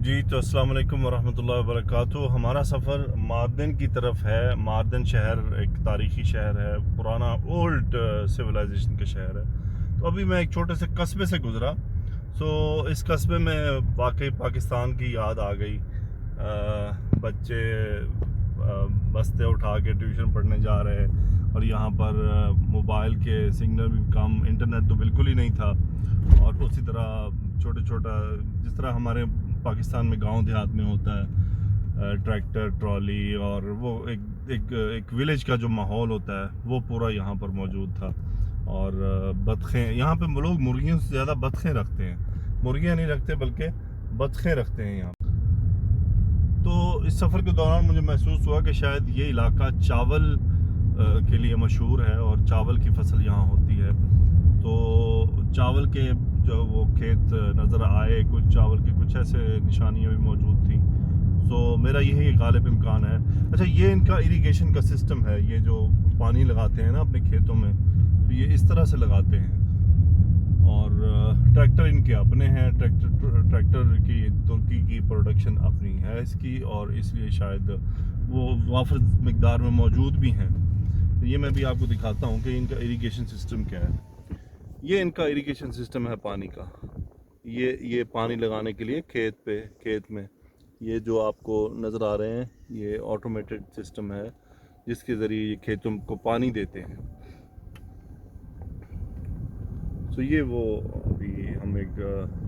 जी तो अस्सलाम वालेकुम वरहमतुल्लाहि वबरकातुहू। हमारा सफ़र मार्दन की तरफ है। मार्दन शहर एक तारीख़ी शहर है, पुराना ओल्ड सिविलाइजेशन का शहर है। तो अभी मैं एक छोटे से कस्बे से गुज़रा। इस कस्बे में वाकई पाकिस्तान की याद आ गई। बच्चे बस्ते उठा के ट्यूशन पढ़ने जा रहे और यहाँ पर मोबाइल के सिग्नल भी कम, इंटरनेट तो बिल्कुल ही नहीं था। और उसी तरह छोटा जिस तरह हमारे पाकिस्तान में गांव देहात में होता है, ट्रैक्टर ट्रॉली और वो एक विलेज का जो माहौल होता है वो पूरा यहाँ पर मौजूद था। और बतखें, यहाँ पे लोग मुर्गियों से ज़्यादा बतखें रखते हैं। मुर्गियाँ नहीं रखते बल्कि बतखें रखते हैं यहाँ। तो इस सफ़र के दौरान मुझे महसूस हुआ कि शायद ये इलाका चावल के लिए मशहूर है और चावल की फसल यहाँ होती है। तो चावल के जो वो खेत नज़र आए, कुछ चावल की कुछ ऐसे निशानियाँ भी मौजूद थी। मेरा यही गालिब इम्कान है। अच्छा, ये इनका इरिगेशन का सिस्टम है। ये जो पानी लगाते हैं ना अपने खेतों में, तो ये इस तरह से लगाते हैं। और ट्रैक्टर इनके अपने हैं। ट्रैक्टर की तुर्की की प्रोडक्शन अपनी है इसकी, और इसलिए शायद वो वाफिर मिकदार में मौजूद भी हैं। तो ये मैं भी आपको दिखाता हूँ कि इनका इरिगेशन सिस्टम क्या है। ये इनका इरिगेशन सिस्टम है पानी का। ये पानी लगाने के लिए खेत में ये जो आपको नज़र आ रहे हैं, ये ऑटोमेटेड सिस्टम है जिसके ज़रिए ये खेतों को पानी देते हैं। ये वो अभी हम एक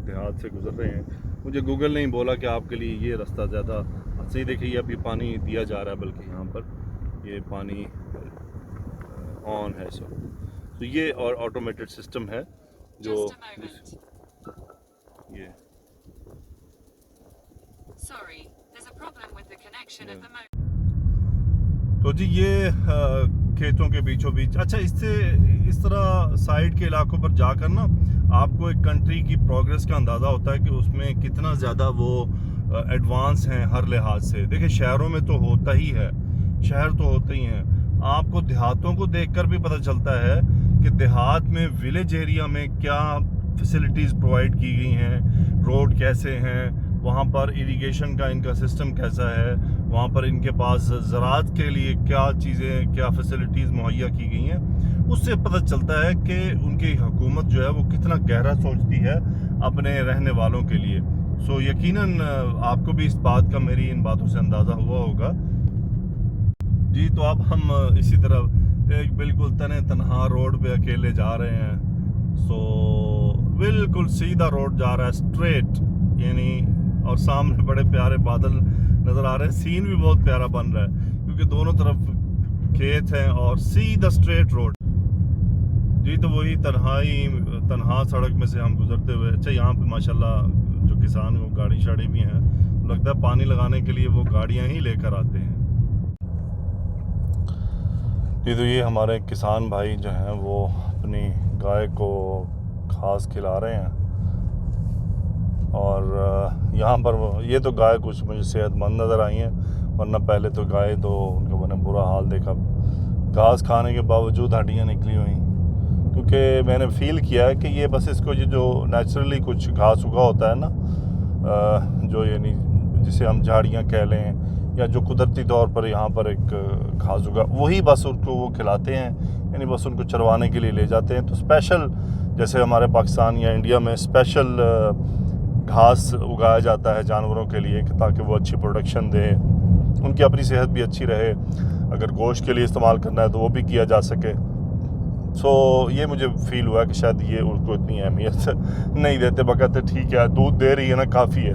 देहात से गुज़र रहे हैं। मुझे गूगल ने बोला कि आपके लिए ये रास्ता ज़्यादा सही। देखिए अभी पानी दिया जा रहा है, बल्कि यहाँ पर ये पानी ऑन है। ये और ऑटोमेटेड सिस्टम है जो ये तो जी ये खेतों के बीचों बीच। अच्छा, इससे इस तरह साइड के इलाकों पर जाकर ना आपको एक कंट्री की प्रोग्रेस का अंदाज़ा होता है कि उसमें कितना ज़्यादा वो एडवांस हैं हर लिहाज से। देखिए शहरों में तो होता ही है, शहर तो होते ही हैं। आपको देहातों को देखकर भी पता चलता है कि देहात में, विलेज एरिया में क्या फैसिलिटीज़ प्रोवाइड की गई हैं, रोड कैसे हैं, वहाँ पर इरिगेशन का इनका सिस्टम कैसा है, वहाँ पर इनके पास ज़राअत के लिए क्या चीज़ें, क्या फैसिलिटीज़ मुहैया की गई हैं। उससे पता चलता है कि उनकी हुकूमत जो है वो कितना गहरा सोचती है अपने रहने वालों के लिए। यकीनन आपको भी इस बात का, मेरी इन बातों से अंदाज़ा हुआ होगा। जी तो अब हम इसी तरह एक बिल्कुल तने तनहा रोड पे अकेले जा रहे हैं। बिल्कुल सीधा रोड जा रहा है, स्ट्रेट, यानी, और सामने बड़े प्यारे बादल नज़र आ रहे हैं। सीन भी बहुत प्यारा बन रहा है क्योंकि दोनों तरफ खेत हैं और सीधा स्ट्रेट रोड। जी तो वही तन्हा सड़क में से हम गुजरते हुए। अच्छा, यहाँ पे माशाल्लाह जो किसान वो गाड़ी शाड़ी भी हैं, लगता है पानी लगाने के लिए वो गाड़ियाँ ही लेकर आते हैं। जी तो ये हमारे किसान भाई जो हैं वो अपनी गाय को घास खिला रहे हैं। और यहाँ पर ये तो गाय कुछ मुझे सेहतमंद नज़र आई हैं, वरना पहले तो गाय तो उनका मैंने बुरा हाल देखा। घास खाने के बावजूद हड्डियाँ निकली हुई, क्योंकि मैंने फ़ील किया है कि ये बस इसको ये जो नेचुरली कुछ घास उगा होता है ना, जो यानी जिसे हम झाड़ियाँ कह लें, या जो कुदरती तौर पर यहाँ पर एक घास उगा, वही बस उनको वो खिलाते हैं, यानी बस उनको चरवाने के लिए ले जाते हैं। तो स्पेशल, जैसे हमारे पाकिस्तान या इंडिया में स्पेशल घास उगाया जाता है जानवरों के लिए ताकि वो अच्छी प्रोडक्शन दें, उनकी अपनी सेहत भी अच्छी रहे, अगर गोश्त के लिए इस्तेमाल करना है तो वो भी किया जा सके। ये मुझे फ़ील हुआ कि शायद ये उनको इतनी अहमियत नहीं देते, बकते ठीक है दूध दे रही है ना, काफ़ी है,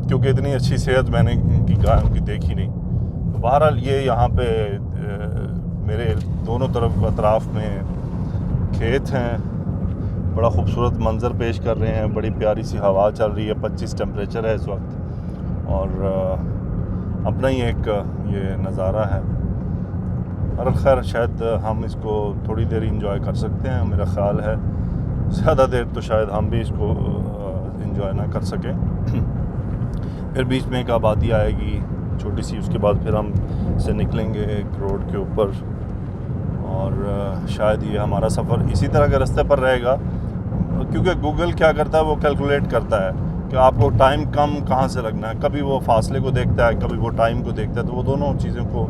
क्योंकि इतनी अच्छी सेहत मैंने इनकी गायों की देखी नहीं। तो बहरहाल ये यहाँ पे मेरे दोनों तरफ अतराफ़ में खेत हैं, बड़ा खूबसूरत मंज़र पेश कर रहे हैं, बड़ी प्यारी सी हवा चल रही है, 25 टेम्परेचर है इस वक्त, और अपना ही एक ये नज़ारा है। और खैर शायद हम इसको थोड़ी देर इंजॉय कर सकते हैं, मेरा ख़्याल है ज़्यादा देर तो शायद हम भी इसको इंजॉय ना कर सकें। फिर बीच में एक आबादी आएगी छोटी सी, उसके बाद फिर हम से निकलेंगे एक रोड के ऊपर, और शायद ये हमारा सफ़र इसी तरह के रास्ते पर रहेगा। क्योंकि गूगल क्या करता है, वो कैलकुलेट करता है कि आपको टाइम कम कहाँ से लगना है। कभी वो फासले को देखता है, कभी वो टाइम को देखता है, तो वो दोनों चीज़ों को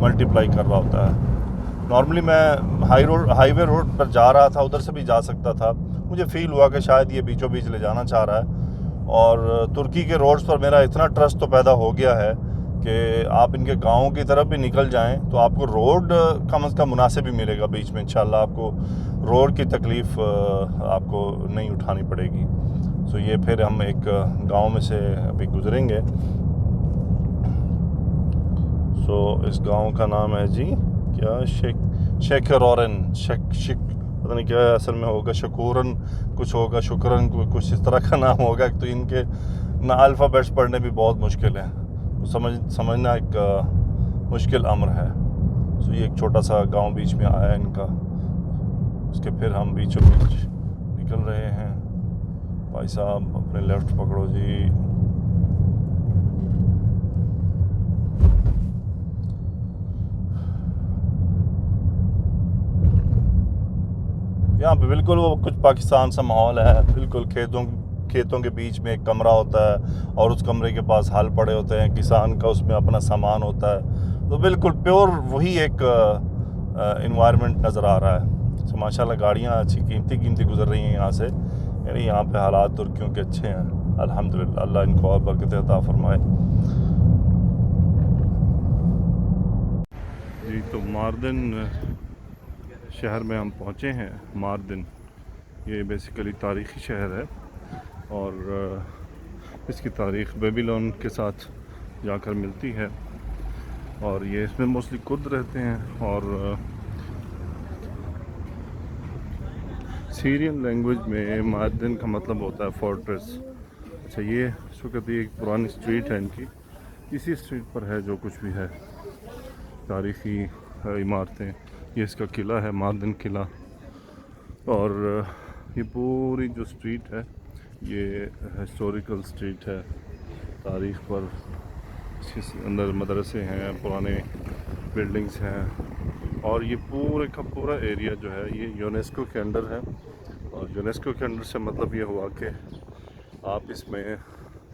मल्टीप्लाई कर रहा होता है। नॉर्मली मैं हाईवे रोड पर जा रहा था, उधर से भी जा सकता था। मुझे फ़ील हुआ कि शायद ये बीचों बीच ले जाना चाह रहा है। और तुर्की के रोड्स पर मेरा इतना ट्रस्ट तो पैदा हो गया है कि आप इनके गाँव की तरफ भी निकल जाएं तो आपको रोड कम से कम मुनासिब ही मिलेगा बीच में। इंशाल्लाह आपको रोड की तकलीफ़ आपको नहीं उठानी पड़ेगी। सो ये फिर हम एक गांव में से अभी गुजरेंगे। सो इस गांव का नाम है जी क्या, शेखरौरन, पता नहीं क्या असल में होगा, शकूरन कुछ होगा, शुक्रन कुछ इस तरह का नाम होगा। तो इनके ना अल्फ़ाबेट्स पढ़ने भी बहुत मुश्किल है, तो समझना एक मुश्किल अम्र है। सो ये एक छोटा सा गांव बीच में आया है इनका। उसके फिर हम बीचों बीच निकल रहे हैं। भाई साहब अपने लेफ़्ट पकड़ो जी। यहाँ पे बिल्कुल वो कुछ पाकिस्तान सा माहौल है। बिल्कुल खेतों के बीच में एक कमरा होता है और उस कमरे के पास हल पड़े होते हैं किसान का, उसमें अपना सामान होता है। तो बिल्कुल प्योर वही एक इन्वायरमेंट नज़र आ रहा है। तो माशाल्लाह गाड़ियाँ अच्छी कीमती गुजर रही हैं यहाँ से। यानी यहाँ पे हालात तुर्कियों के अच्छे हैं अल्हम्दुलिल्लाह। अल्लाह इनको और बरकत अता फरमाए जी। तो मार्दिन शहर में हम पहुँचे हैं। मार्दिन ये बेसिकली तारीख़ी शहर है और इसकी तारीख़ बेबीलोन के साथ जाकर मिलती है। और ये इसमें मोस्टली कुर्द रहते हैं और सीरियन लैंग्वेज में मार्दिन का मतलब होता है फोर्ट्रेस। अच्छा, ये इस वक्त एक पुरानी स्ट्रीट है इनकी। इसी स्ट्रीट पर है जो कुछ भी है तारीख़ी इमारतें। ये इसका किला है, मार्दिन किला। और ये पूरी जो स्ट्रीट है ये हिस्टोरिकल स्ट्रीट है। तारीख़ पर इसके अंदर मदरसे हैं, पुराने बिल्डिंग्स हैं। और ये पूरे का पूरा एरिया जो है ये यूनेस्को के अंडर है। और यूनेस्को के अंडर से मतलब ये हुआ कि आप इसमें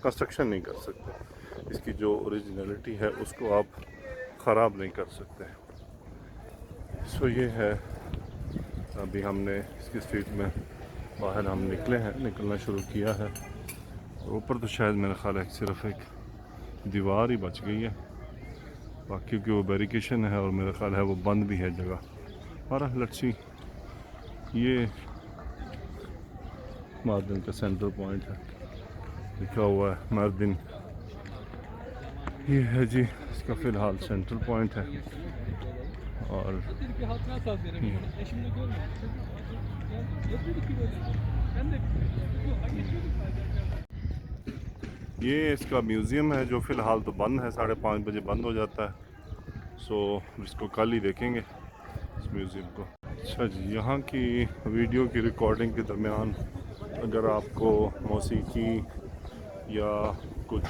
कंस्ट्रक्शन नहीं कर सकते। इसकी जो ओरिजिनलिटी है उसको आप ख़राब नहीं कर सकते। सो ये है, अभी हमने इसकी स्ट्रीट में बाहर हम निकलना शुरू किया है। ऊपर तो शायद मेरा ख्याल है सिर्फ एक दीवार ही बच गई है, बाकी की वो बैरिकेशन है और मेरा ख्याल है वो बंद भी है जगह। और लेट्स सी, ये मार्दिन का सेंटर पॉइंट है, लिखा हुआ है मार्दिन। ये है जी इसका फ़िलहाल सेंट्रल पॉइंट है। और ये इसका म्यूज़ियम है जो फ़िलहाल तो बंद है, 5:30 बजे बंद हो जाता है। सो इसको कल ही देखेंगे इस म्यूज़ियम को। अच्छा जी, यहाँ की वीडियो की रिकॉर्डिंग के दरमियान अगर आपको मौसीकी या कुछ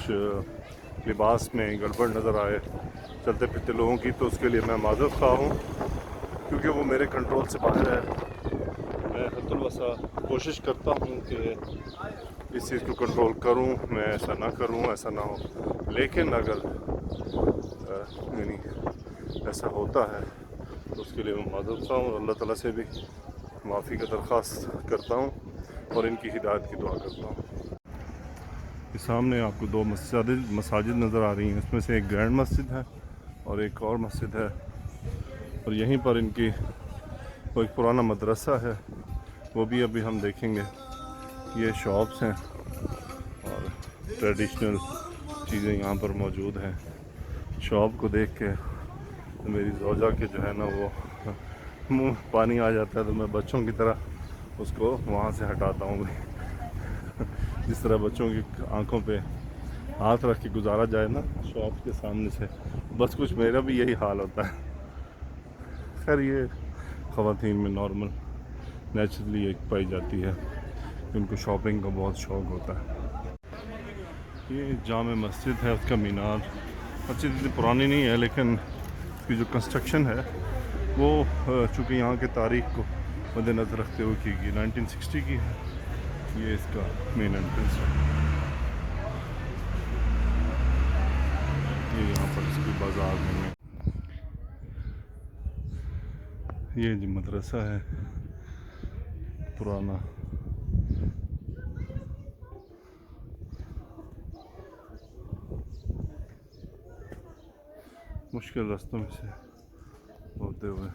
लिबास में गड़बड़ नज़र आए चलते फिरते लोगों की, तो उसके लिए मैं माज़रत ख़्वाह हूँ, क्योंकि वो मेरे कंट्रोल से बाहर है। मैं हद्दुल वसा कोशिश करता हूँ कि इस चीज़ को कंट्रोल करूँ, मैं ऐसा ना करूँ, ऐसा ना हो। लेकिन अगर यानी ऐसा होता है तो उसके लिए मैं माज़रत ख़्वाह हूँ। अल्लाह ताला से भी माफ़ी का दरख्वास्त करता हूँ और इनकी हिदायत की दुआ करता हूँ। सामने आपको 2 मसाजिद नज़र आ रही हैं। इसमें से एक ग्रैंड मस्जिद है और एक और मस्जिद है। और यहीं पर इनकी वो एक पुराना मदरसा है, वो भी अभी हम देखेंगे। ये शॉप्स हैं और ट्रेडिशनल चीज़ें यहाँ पर मौजूद हैं। शॉप को देख के तो मेरी ज़ौजा के जो है ना वो मुँह पानी आ जाता है, तो मैं बच्चों की तरह उसको वहाँ से हटाता हूँ। जिस तरह बच्चों की आंखों पे हाथ रख के गुजारा जाए ना शॉप के सामने से, बस कुछ मेरा भी यही हाल होता है। खैर ये ख़वातीन में नॉर्मल नेचुरली एक पाई जाती है, उनको शॉपिंग का बहुत शौक़ होता है। ये जामे मस्जिद है, उसका मीनार मस्जिद इतनी पुरानी नहीं है, लेकिन इसकी जो कंस्ट्रक्शन है वो चूँकि यहाँ के तारीख़ को मद्देनज़र रखते हुए की गई, 1960 की है। ये इसका मेन एंट्रेंस है। ये यहाँ पर इसकी बाजार में ये जी मदरसा है पुराना। मुश्किल रास्तों में से होते हुए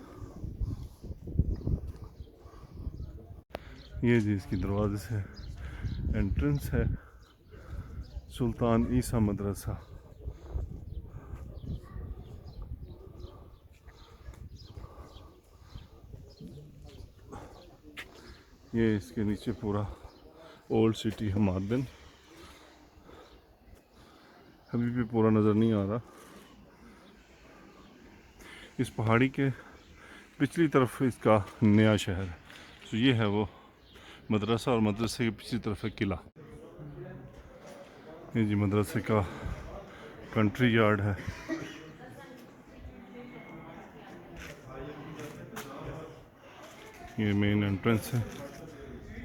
ये जी इसकी दरवाजे से एंट्रेंस है। सुल्तान ईसा मदरसा। ये इसके नीचे पूरा ओल्ड सिटी है मार्दन। अभी भी पूरा नज़र नहीं आ रहा। इस पहाड़ी के पिछली तरफ इसका नया शहर है। तो ये है वो मदरसा और मदरसे के पिछली तरफ है किला। ये जी मदरसे का कंट्री यार्ड है। ये मेन एंट्रेंस है।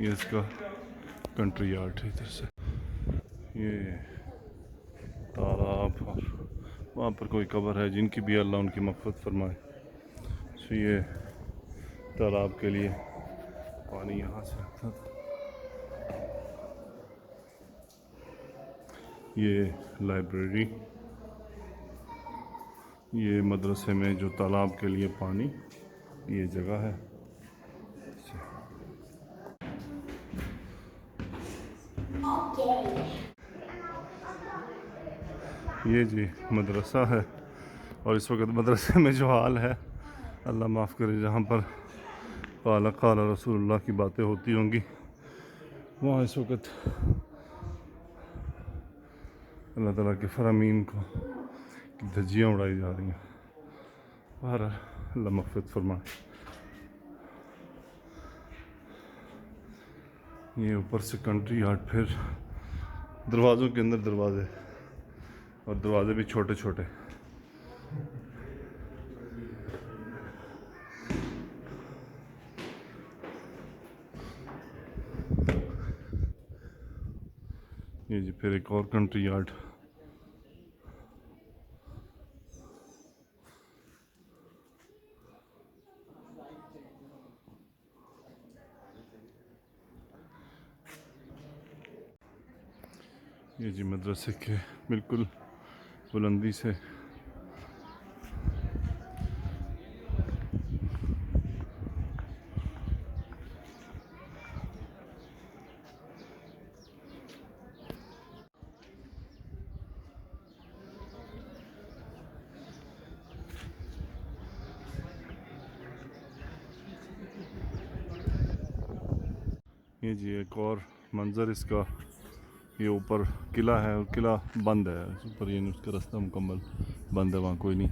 ये इसका कंट्री यार्ड है। इधर से ये तालाब और वहाँ पर कोई कब्र है जिनकी भी अल्लाह उनकी मग़फ़िरत फरमाए। तो ये तालाब के लिए पानी यहाँ से आता था। ये लाइब्रेरी, ये मदरसे में जो तालाब के लिए पानी, ये जगह है। ये जी मदरसा है और इस वक्त मदरसे में जो हाल है अल्लाह माफ़ करे, जहाँ पर क़ाला क़ाला रसूलुल्लाह की बातें होती होंगी वहाँ इस वक्त अल्लाह ताला के फ़रामीन को धज्जियाँ उड़ाई जा रही हैं। बाहर अल्लाह मग़फ़िरत फरमाए। ये ऊपर से कंट्री यार्ड, फिर दरवाज़ों के अंदर दरवाज़े और दरवाजे भी छोटे छोटे। ये जी फिर एक और कंट्री यार्ड। ये जी मदरसे के बिल्कुल बुलंदी से ये जी एक और मंज़र इसका। ये ऊपर किला है और किला बंद है। ऊपर ये उसका रास्ता मुकम्मल बंद है, वहाँ कोई नहीं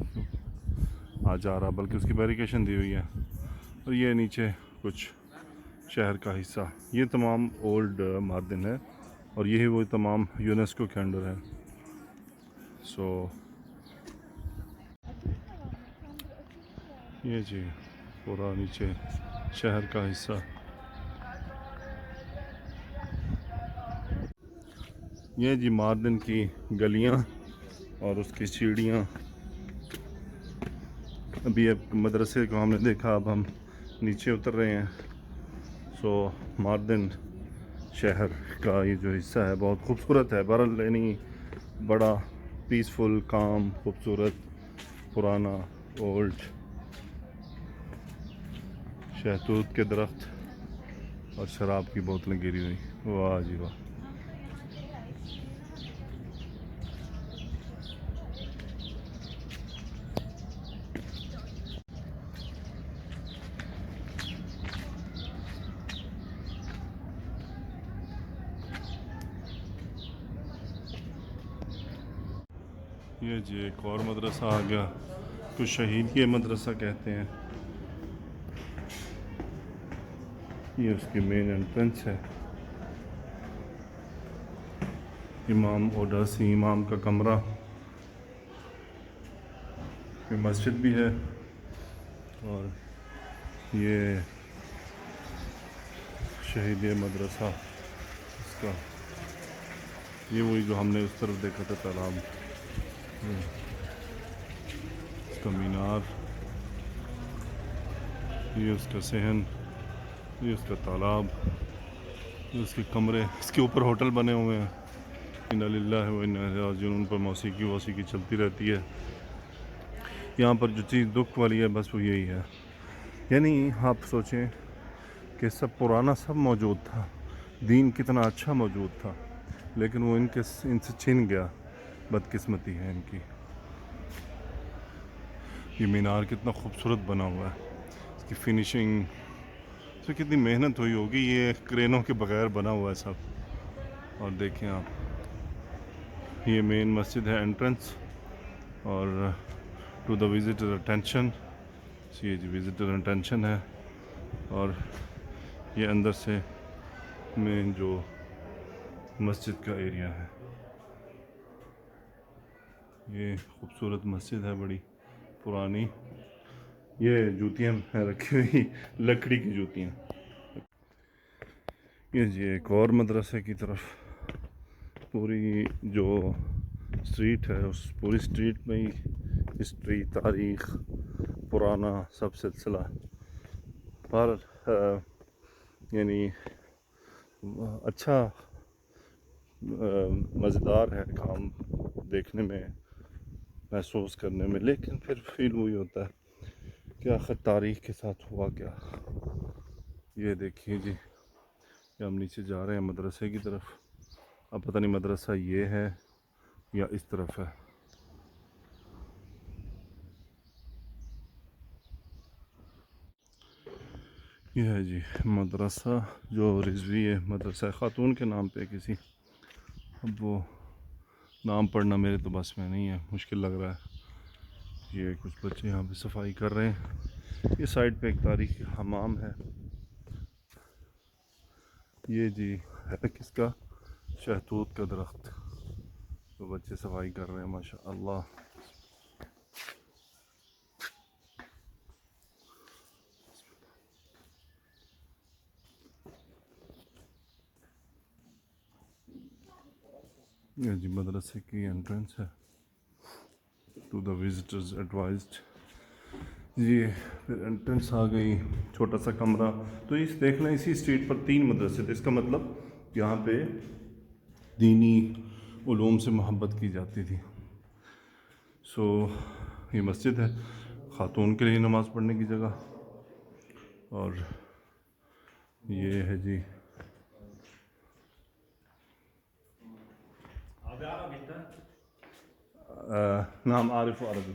आ जा रहा, बल्कि उसकी बैरिकेशन दी हुई है। और ये नीचे कुछ शहर का हिस्सा। ये तमाम ओल्ड मार्दिन है और यही वो तमाम यूनेस्को के अंडर है। सो ये जी पूरा नीचे शहर का हिस्सा। ये जी मार्दन की गलियां और उसकी सीढ़ियाँ। अभी अब मदरसे को हमने देखा, अब हम नीचे उतर रहे हैं। सो मार्दन शहर का ये जो हिस्सा है बहुत खूबसूरत है। बहरहाल यानी बड़ा पीसफुल, काम, खूबसूरत, पुराना, ओल्ड। शहतूत के दरख्त और शराब की बोतलें गिरी हुई। वाह जी वाह। ये जी एक और मदरसा आ गया, कुछ शहीद ये मदरसा कहते हैं। ये उसकी मेन एंट्रेंस है। इमाम ओडासी इमाम का कमरा, ये मस्जिद भी है और ये शहीद मदरसा इसका, ये वही जो हमने उस तरफ देखा था तालाब, इसका मीनार, ये उसका सहन, ये उसका तालाब, ये उसके कमरे, इसके ऊपर होटल बने हुए हैं। इन्ना लिल्लाहि व इन्ना इलैहि राजिऊन। उन पर मौसीकी चलती रहती है। यहाँ पर जो चीज़ दुख वाली है बस वो यही है, यानी आप सोचें कि सब पुराना सब मौजूद था, दीन कितना अच्छा मौजूद था, लेकिन वो इनसे छिन गया। बदकिस्मती है इनकी। ये मीनार कितना खूबसूरत बना हुआ है, इसकी फिनिशिंग, इसमें कितनी मेहनत हुई होगी। ये क्रेनों के बगैर बना हुआ है सब। और देखें आप, ये मेन मस्जिद है, एंट्रेंस, और टू द विजिटर अटेंशन, ये जी विजिटर अटेंशन है। और ये अंदर से मेन जो मस्जिद का एरिया है, ये खूबसूरत मस्जिद है, बड़ी पुरानी। ये जूतियाँ हैं रखी हुई, लकड़ी की जूतियाँ। ये जी एक और मदरसे की तरफ, पूरी जो स्ट्रीट है उस पूरी स्ट्रीट में ही हिस्ट्री, तारीख़, पुराना सब सिलसिला। पर यानी अच्छा मज़ेदार है काम देखने में, महसूस करने में, लेकिन फिर फील वही होता है कि आखिर तारीख़ के साथ हुआ क्या। ये देखिए जी, कि हम नीचे जा रहे हैं मदरसे की तरफ। अब पता नहीं मदरसा ये है या इस तरफ है। ये है जी मदरसा, जो रिजवी है, मदरसा ख़ातून के नाम पे किसी। अब वो नाम पढ़ना मेरे तो बस में नहीं है, मुश्किल लग रहा है। ये कुछ बच्चे यहाँ पे सफाई कर रहे हैं। ये साइड पे एक तारीखी हमाम है। ये जी है किसका, शहतूत का दरख्त, तो बच्चे सफाई कर रहे हैं माशाअल्लाह। ये जी मदरसे की एंट्रेंस है, टू द विजिटर्स एडवाइज्ड। ये फिर एंट्रेंस आ गई, छोटा सा कमरा। तो इस देख लें, इसी स्ट्रीट पर 3 मदरसे थे, इसका मतलब यहाँ पे दीनी उलूम से मोहब्बत की जाती थी। सो ये मस्जिद है, ख़ातून के लिए नमाज़ पढ़ने की जगह। और ये है जी नाम आरिफ अरबी।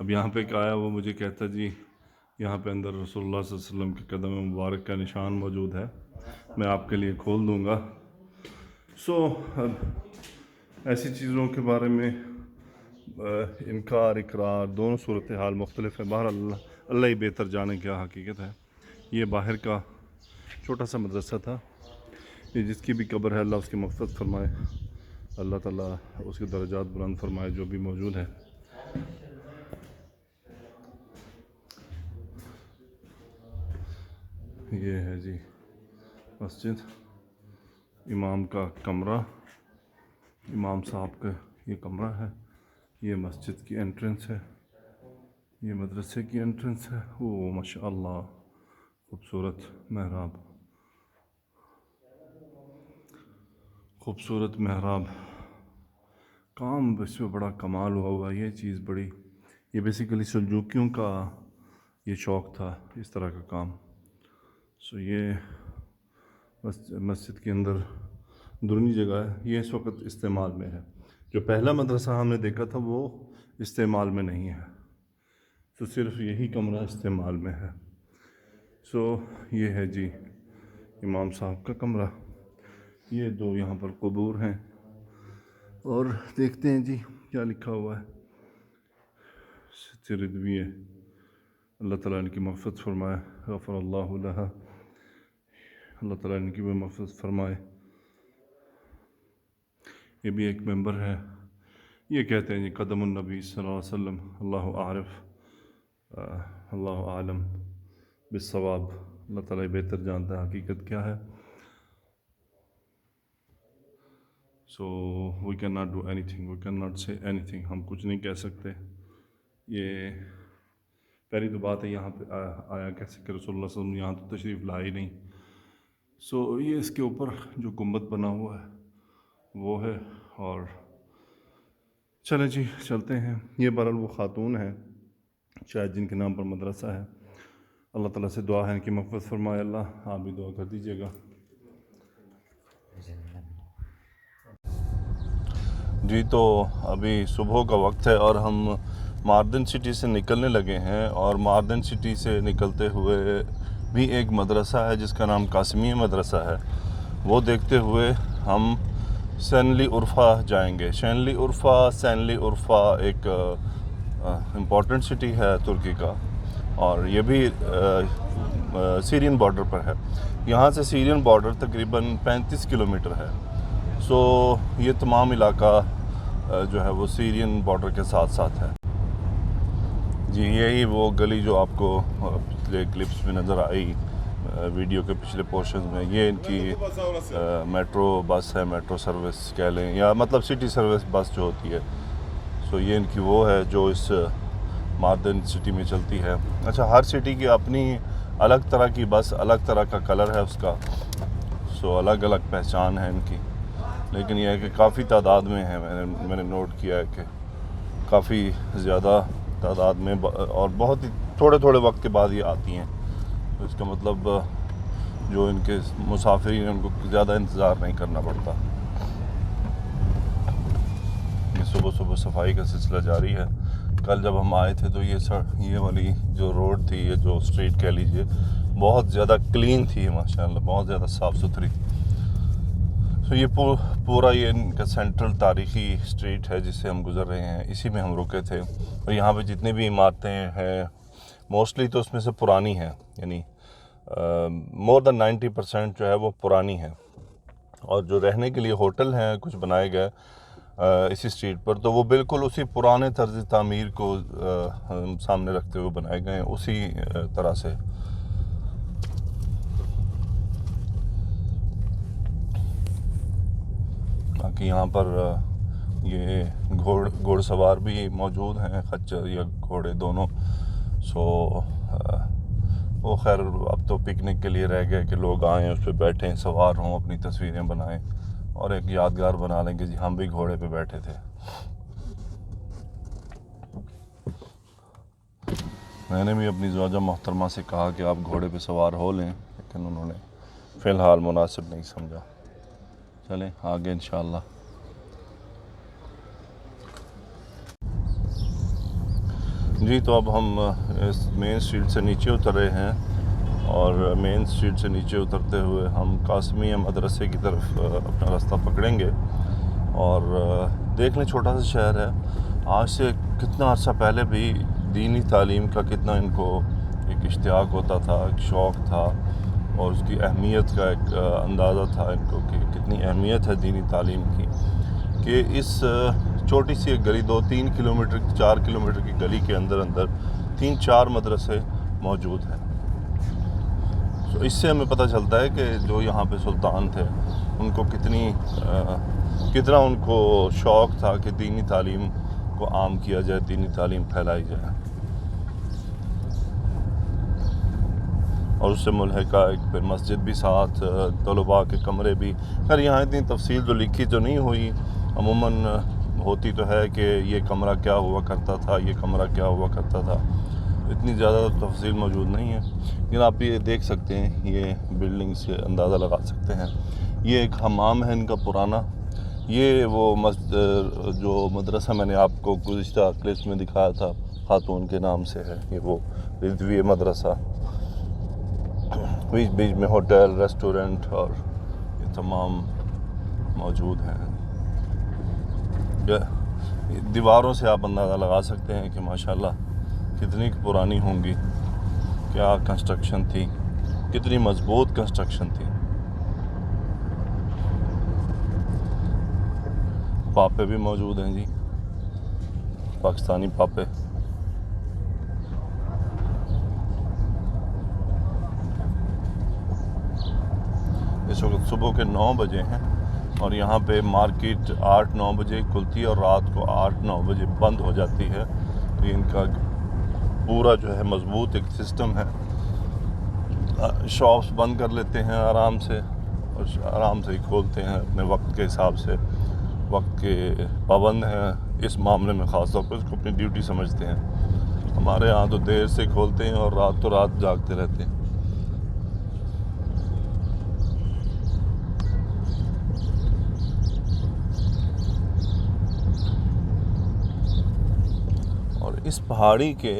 अब यहाँ पे एक आया, वो मुझे कहता जी यहाँ पे अंदर रसूलुल्लाह सल्लल्लाहु अलैहि वसल्लम के कदम मुबारक का निशान मौजूद है, मैं आपके लिए खोल दूँगा। सो अब ऐसी चीज़ों के बारे में इनकार इकरार दोनों सूरत हाल मुख्तलिफ है। बहरहाल अल्लाह ही बेहतर जाने क्या हकीकत है। ये बाहर का छोटा सा मदरसा था। ये जिसकी भी कब्र है अल्लाह उसकी मग़फ़िरत फरमाए, अल्लाह ताला उसके दर्जात बुलंद फरमाए जो भी मौजूद है। ये है जी मस्जिद, इमाम का कमरा, इमाम साहब का ये कमरा है। ये मस्जिद की एंट्रेंस है, ये मदरसे की एंट्रेंस है। ओ माशाअल्लाह, खूबसूरत महराब, खूबसूरत महराब। काम इसमें बड़ा कमाल हुआ ये चीज़ बड़ी, ये बेसिकली सल्जूकियों का ये शौक़ था इस तरह का काम। सो ये मस्जिद के अंदर अंदरूनी जगह है, ये इस वक्त इस्तेमाल में है। जो पहला मदरसा हमने देखा था वो इस्तेमाल में नहीं है, तो सिर्फ यही कमरा इस्तेमाल में है। सो ये है जी इमाम साहब का कमरा। ये 2 यहाँ पर कबूर हैं, और देखते हैं जी क्या लिखा हुआ है। रिजवी है, अल्लाह ताला इनकी मग़फ़िरत फ़रमाए, गफ़रल्लाहु लहा, अल्लाह ताला इनकी भी मग़फ़िरत फ़रमाए। ये भी एक मेंबर है। ये कहते हैं जी क़दमुन नबी सल्लल्लाहु अलैहि वसल्लम, अल्लाहु आरिफ, अल्लाहु आलम बिस्सवाब। अल्लाह ताला बेहतर जानता है हकीकत क्या है। So we cannot do anything, we cannot say anything. हम कुछ नहीं कह सकते। ये पहली तो बात है यहाँ पे आया कैसे कि रसूलुल्लाह सल्लल्लाहु अलैहि वसल्लम यहाँ तो तशरीफ़ ला ही नहीं। सो ये इसके ऊपर जो गुंबद बना हुआ है वो है। और चलें जी चलते हैं। ये बहरहाल वो ख़ातून है शायद जिनके नाम पर मदरसा है। अल्लाह ताला से दुआ है इनकी मग़फ़िरत फ़रमाए। अल्लाह आप भी दुआ कर दीजिएगा। जी तो अभी सुबह का वक्त है और हम मार्दन सिटी से निकलने लगे हैं। और मार्दन सिटी से निकलते हुए भी एक मदरसा है जिसका नाम कासिमिया मदरसा है, वो देखते हुए हम सैनली उर्फ़ा जाएंगे। सैनली उर्फ़ा एक इम्पॉर्टेंट सिटी है तुर्की का, और ये भी सीरियन बॉर्डर पर है। यहाँ से सीरियन बॉर्डर तकरीबन 35 किलोमीटर है। सो ये तमाम इलाका जो है वो सीरियन बॉर्डर के साथ साथ है। जी यही वो गली जो आपको पिछले क्लिप्स में नज़र आई, वीडियो के पिछले पोर्शन में, ये इनकी मेट्रो बस है, मेट्रो सर्विस कह लें या मतलब सिटी सर्विस बस जो होती है। सो ये इनकी वो है जो इस मार्दन सिटी में चलती है। अच्छा, हर सिटी की अपनी अलग तरह की बस, अलग तरह का कलर है उसका। सो अलग अलग पहचान है इनकी, लेकिन यह है कि काफ़ी तादाद में है। मैंने नोट किया है कि काफ़ी ज़्यादा तादाद में और बहुत ही थोड़े थोड़े वक्त के बाद ये आती हैं। तो इसका मतलब जो इनके मुसाफिरीन हैं उनको ज़्यादा इंतज़ार नहीं करना पड़ता। ये सुबह सुबह सफाई का सिलसिला जारी है। कल जब हम आए थे तो ये वाली जो रोड थी, ये जो स्ट्रीट कह लीजिए, बहुत ज़्यादा क्लीन थी माशाल्लाह, बहुत ज़्यादा साफ़ सुथरी। तो ये पूरा ये इनका सेंट्रल तारीख़ी स्ट्रीट है जिससे हम गुज़र रहे हैं, इसी में हम रुके थे। और यहाँ पे जितनी भी इमारतें हैं मोस्टली तो उसमें से पुरानी हैं, यानी मोर देन 90% जो है वो पुरानी है। और जो रहने के लिए होटल हैं कुछ बनाए गए इसी स्ट्रीट पर, तो वो बिल्कुल उसी पुराने तर्ज तामीर को सामने रखते हुए बनाए गए हैं, उसी तरह से। बाकी यहाँ पर ये घोड़सवार भी मौजूद हैं, खच्चर या घोड़े दोनों। सो वो खैर अब तो पिकनिक के लिए रह गए कि लोग आएँ, उस पर बैठें, सवार हों, अपनी तस्वीरें बनाएं और एक यादगार बना लें कि जी हम भी घोड़े पे बैठे थे। मैंने भी अपनी ज़ौजा मोहतरमा से कहा कि आप घोड़े पे सवार हो लें, लेकिन उन्होंने फ़िलहाल मुनासिब नहीं समझा। चलें आगे इंशाअल्लाह। जी तो अब हम इस मेन स्ट्रीट से नीचे उतर रहे हैं और मेन स्ट्रीट से नीचे उतरते हुए हम कासिमिया मदरसे की तरफ अपना रास्ता पकड़ेंगे। और देख लें, छोटा सा शहर है। आज से कितना अर्सा पहले भी दीनी तालीम का कितना इनको एक इश्तियाक होता था, एक शौक़ था, और उसकी अहमियत का एक अंदाज़ा था इनको कि कितनी अहमियत है दीनी तालीम की, कि इस छोटी सी एक गली 2-3 किलोमीटर 4 किलोमीटर की गली के अंदर 3-4 मदरसे मौजूद हैं। तो इससे हमें पता चलता है कि जो यहाँ पे सुल्तान थे उनको कितना उनको शौक़ था कि दीनी तालीम को आम किया जाए, दीनी तालीम फैलाई जाए। और उससे मुल्हिका एक फिर मस्जिद भी साथ, तलबा के कमरे भी। खैर यहाँ इतनी तफसील तो लिखी तो नहीं हुई, अमूमन होती तो है कि ये कमरा क्या हुआ करता था, ये कमरा क्या हुआ करता था, इतनी ज़्यादा तफसील मौजूद नहीं है। लेकिन आप ये देख सकते हैं, ये बिल्डिंग से अंदाज़ा लगा सकते हैं। ये एक हमाम है इनका पुराना। ये वो जो मदरसा मैंने आपको गुज़िश्ता क्लिप्स में दिखाया था, खातून के नाम से है, ये वो रिजवी मदरसा। बीच बीच में होटल, रेस्टोरेंट और ये तमाम मौजूद हैं। दीवारों से आप अंदाज़ा लगा सकते हैं कि माशाल्लाह कितनी पुरानी होंगी। क्या कंस्ट्रक्शन थी, कितनी मजबूत कंस्ट्रक्शन थी। पापे भी मौजूद हैं जी, पाकिस्तानी पापे। इस वक्त सुबह के 9 बजे हैं और यहाँ पे मार्केट 8-9 बजे खुलती है और रात को 8-9 बजे बंद हो जाती है। तो इनका पूरा जो है मजबूत एक सिस्टम है। शॉप्स बंद कर लेते हैं आराम से और आराम से ही खोलते हैं अपने वक्त के हिसाब से। वक्त के पाबंद हैं इस मामले में, ख़ास तौर पर इसको अपनी ड्यूटी समझते हैं। हमारे यहाँ तो देर से खोलते हैं और रात तो रात जागते रहते हैं। और इस पहाड़ी के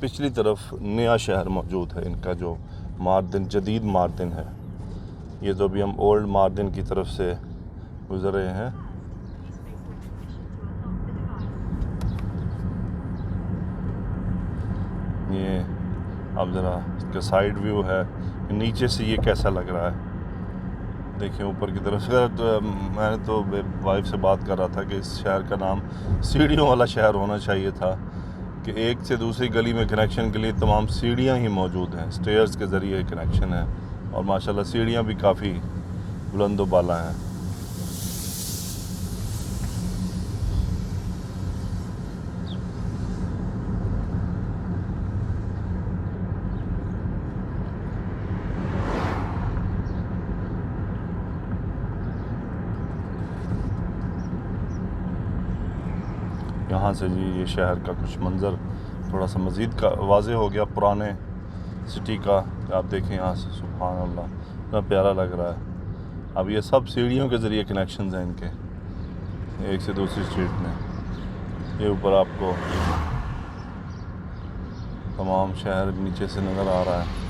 पिछली तरफ नया शहर मौजूद है इनका, जो मार्दिन, जदीद मार्दिन है। ये तो अभी हम ओल्ड मार्दिन की तरफ से गुज़र रहे हैं। ये अब ज़रा इसका साइड व्यू है, नीचे से ये कैसा लग रहा है देखिए ऊपर की तरफ से। तो मैंने तो वाइफ से बात कर रहा था कि इस शहर का नाम सीढ़ियों वाला शहर होना चाहिए था, कि एक से दूसरी गली में कनेक्शन के लिए तमाम सीढ़ियाँ ही मौजूद हैं, स्टेयर्स के ज़रिए कनेक्शन है। और माशाल्लाह सीढ़ियाँ भी काफ़ी बुलंद व बाला हैं। यहाँ से जी ये शहर का कुछ मंज़र थोड़ा सा मज़ीद का वाज़े हो गया पुराने सिटी का। आप देखें यहाँ से, सुभान अल्लाह, इतना प्यारा लग रहा है। अब ये सब सीढ़ियों के ज़रिए कनेक्शंस हैं इनके, एक से दूसरी स्ट्रीट में। ये ऊपर आपको तमाम शहर नीचे से नज़र आ रहा है।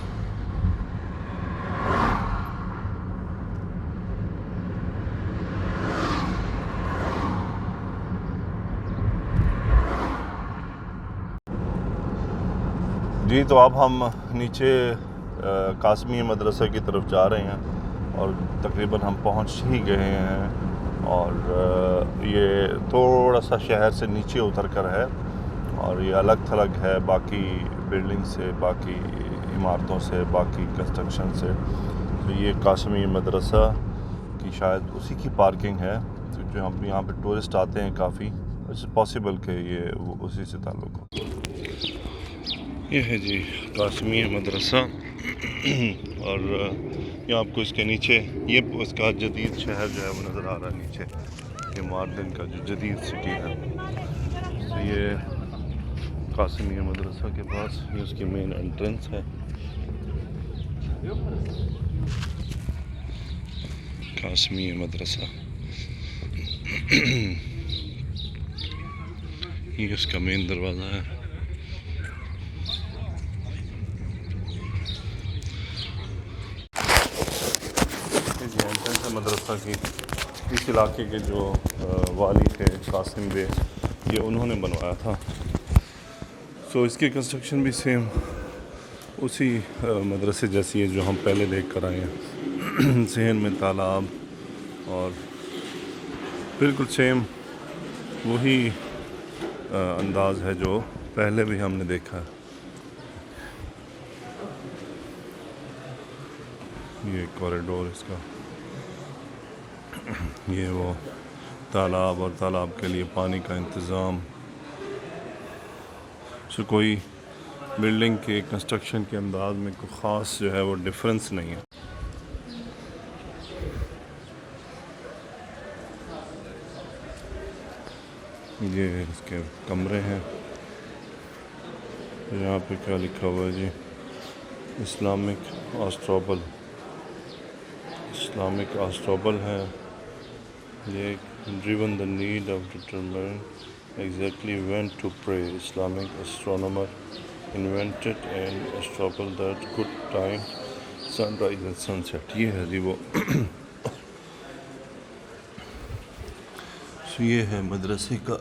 जी तो अब हम नीचे कासमी मदरसा की तरफ जा रहे हैं और तकरीबन हम पहुंच ही गए हैं। और ये थोड़ा सा शहर से नीचे उतर कर है और ये अलग थलग है बाकी बिल्डिंग से, बाकी इमारतों से, बाकी कंस्ट्रक्शन से। तो ये कासमी मदरसा की शायद उसी की पार्किंग है। तो जो हम यहाँ पे टूरिस्ट आते हैं काफ़ी, इट्स पॉसिबल कि ये उसी से ताल्लुक़ हो। ये है जी कासमी मदरसा। और ये आपको इसके नीचे ये उसका जदीद शहर जो है वो नज़र आ रहा है नीचे, ये मार्दिन का जो जदीद सिटी है। तो ये कासमी मदरसा के पास ये उसकी मेन एंट्रेंस है। कासमी मदरसा ये उसका मेन दरवाज़ा है। मदरसा की इस इलाके के जो वाली थे कासिम बे, ये उन्होंने बनवाया था। सो इसकी कंस्ट्रक्शन भी सेम उसी मदरसे जैसी है जो हम पहले देख कर आए हैं। सहन में तालाब और बिल्कुल सेम वही अंदाज़ है जो पहले भी हमने देखा। ये कॉरिडोर इसका, ये वो तालाब और तालाब के लिए पानी का इंतज़ाम। सो कोई बिल्डिंग के कंस्ट्रक्शन के अंदाज में कोई ख़ास जो है वो डिफरेंस नहीं है। ये इसके कमरे हैं। यहाँ पे क्या लिखा हुआ है जी, इस्लामिक आस्ट्रोबल, इस्लामिक आस्ट्रोबल है ये। Driven the need of determine exactly when to pray, Islamic astronomer invented an astrobal that could time sunrise and sunset। ये है जी वो। ये है मदरसे का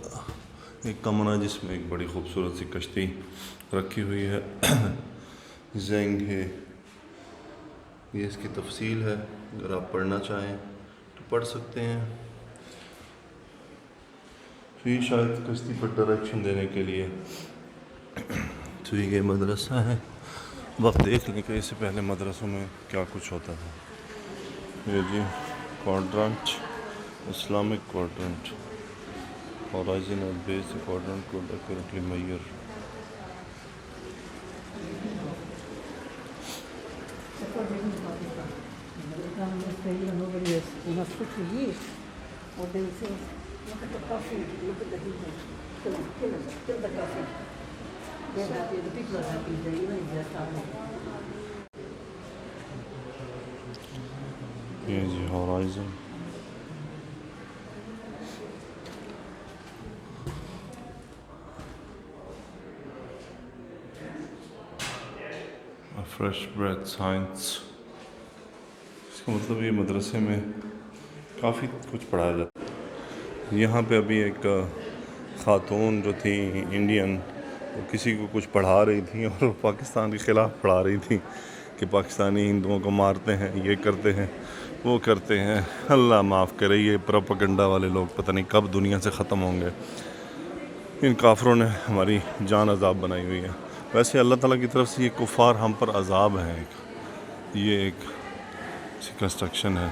एक कमरा जिसमें एक बड़ी खूबसूरत सी कश्ती रखी हुई है। जेंग है, ये इसकी तफसील है। अगर आप पढ़ना चाहें तो पढ़ सकते हैं। तो ये शायद कश्ती पर डायरेक्शन देने के लिए। तो ये मदरसा है। अब आप देख लें कि इससे पहले मदरसों में क्या कुछ होता था। ये जी क्वाड्रेंट, इस्लामिक क्वाड्रेंट, होराइजन और बेस क्वाड्रेंट को accurately measure. Nobody is. You must put your years. Or they will say, look at the coffee, look at the people. Kill the coffee. They're happy, the people are happy there, even if they're starving. ये G Horizon. Fresh breath science. इसका मतलब ये मदरसे में काफ़ी कुछ पढ़ाया जाता है। यहाँ पे अभी एक ख़ातून जो थी इंडियन, वो किसी को कुछ पढ़ा रही थी और पाकिस्तान के ख़िलाफ़ पढ़ा रही थी कि पाकिस्तानी हिंदुओं को मारते हैं, ये करते हैं, वो करते हैं। अल्लाह माफ़ करे, ये प्रोपेगेंडा वाले लोग पता नहीं कब दुनिया से ख़त्म होंगे। इन काफरों ने हमारी जान अजाब बनाई हुई है। वैसे अल्लाह ताला की तरफ से ये कुफ़ार हम पर अजाब है। ये एक कंस्ट्रक्शन है।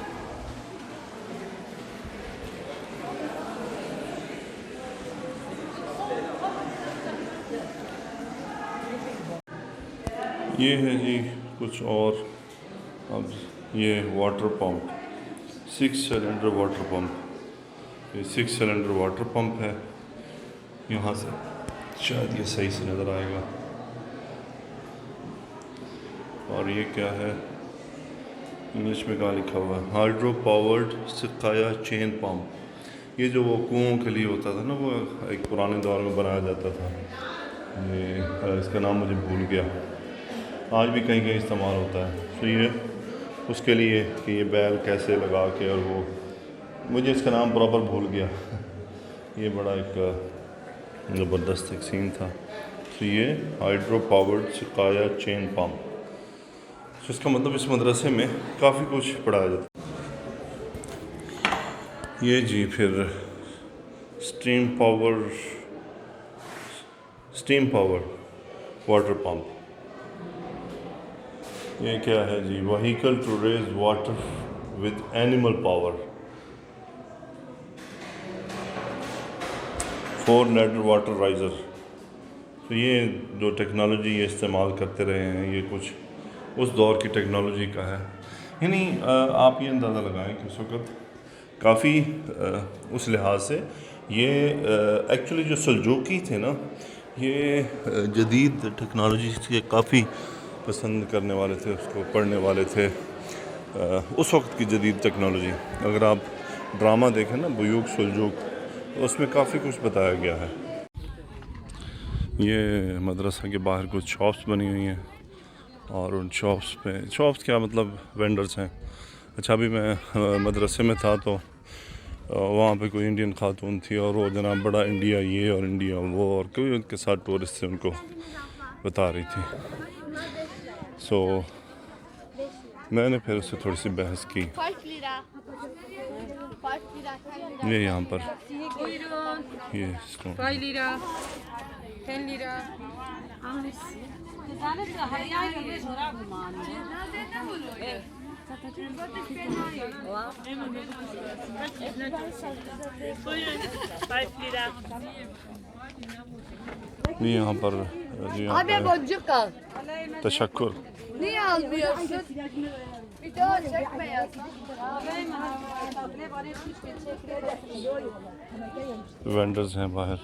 ये है जी कुछ और। अब ये water pump, 6 cylinder water pump. ये 6 सिलेंडर वाटर पंप है। यहाँ से शायद ये सही से नज़र आएगा। और ये क्या है, इंग्लिश में क्या लिखा हुआ है, हाइड्रो पावर्ड सिकाया चेन पंप। ये जो वो कुओं के लिए होता था ना, वो एक पुराने दौर में बनाया जाता था। ये इसका नाम मुझे भूल गया, आज भी कहीं कहीं इस्तेमाल होता है। तो ये उसके लिए कि ये बैल कैसे लगा के, और वो मुझे इसका नाम प्रॉपर भूल गया। ये बड़ा एक ज़बरदस्त एक सीन था। तो ये हाइड्रो पावर्ड सिकाया चेन पंप। तो इसका मतलब इस मदरसे में काफ़ी कुछ पढ़ाया जाता है। ये जी फिर स्टीम पावर वाटर पंप। ये क्या है जी, vehicle to raise water with animal power, 4 नेटर वाटर राइज़र। तो ये जो टेक्नोलॉजी ये इस्तेमाल करते रहे हैं, ये कुछ उस दौर की टेक्नोलॉजी का है। यानी आप ये अंदाज़ा लगाएं कि उस वक़्त काफ़ी उस लिहाज से ये एक्चुअली जो सल्जूकी थे ना, ये जदीद टेक्नोलॉजी से काफ़ी पसंद करने वाले थे, उसको पढ़ने वाले थे। उस वक्त की जदीद टेक्नोलॉजी, अगर आप ड्रामा देखें ना बुयूक सुलजूक, तो उसमें काफ़ी कुछ बताया गया है। ये मदरसा के बाहर कुछ शॉप्स बनी हुई हैं, और उन शॉप्स क्या मतलब वेंडर्स हैं। अच्छा, अभी मैं मदरसे में था तो वहाँ पे कोई इंडियन खातून थी, और वो जनाब बड़ा इंडिया ये और इंडिया वो, और कोई उनके साथ टूरिस्ट से उनको बता रही थी। सो मैंने फिर उससे थोड़ी सी बहस की। ये यहाँ पर ये 5 lira, 10 lira. ये यहाँ पर Abi boncuk al. तशक्कुर। Niye almıyorsun? Video çekme ya. Vendors हैं बाहर।